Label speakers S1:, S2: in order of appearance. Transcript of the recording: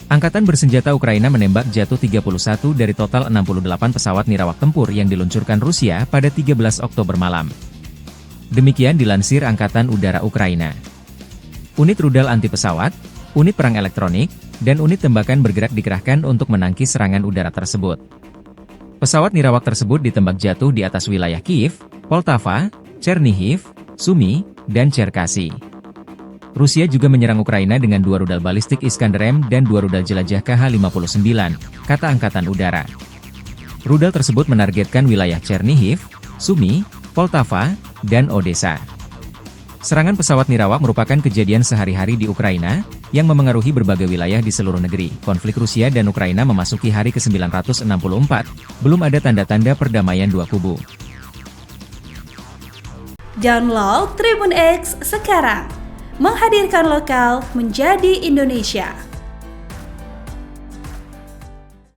S1: Angkatan bersenjata Ukraina menembak jatuh 31 dari total 68 pesawat nirawak tempur yang diluncurkan Rusia pada 13 Oktober malam. Demikian dilansir Angkatan Udara Ukraina. Unit rudal anti pesawat, unit perang elektronik, dan unit tembakan bergerak dikerahkan untuk menangkis serangan udara tersebut. Pesawat nirawak tersebut ditembak jatuh di atas wilayah Kiev, Poltava, Chernihiv, Sumy, dan Cherkasy. Rusia juga menyerang Ukraina dengan 2 rudal balistik Iskander-M dan 2 rudal jelajah Kh-59, kata Angkatan Udara. Rudal tersebut menargetkan wilayah Chernihiv, Sumy, Poltava, dan Odessa. Serangan pesawat nirawak merupakan kejadian sehari-hari di Ukraina, yang memengaruhi berbagai wilayah di seluruh negeri. Konflik Rusia dan Ukraina memasuki hari ke-964, belum ada tanda-tanda perdamaian dua kubu.
S2: Download Tribun X sekarang, menghadirkan lokal menjadi Indonesia.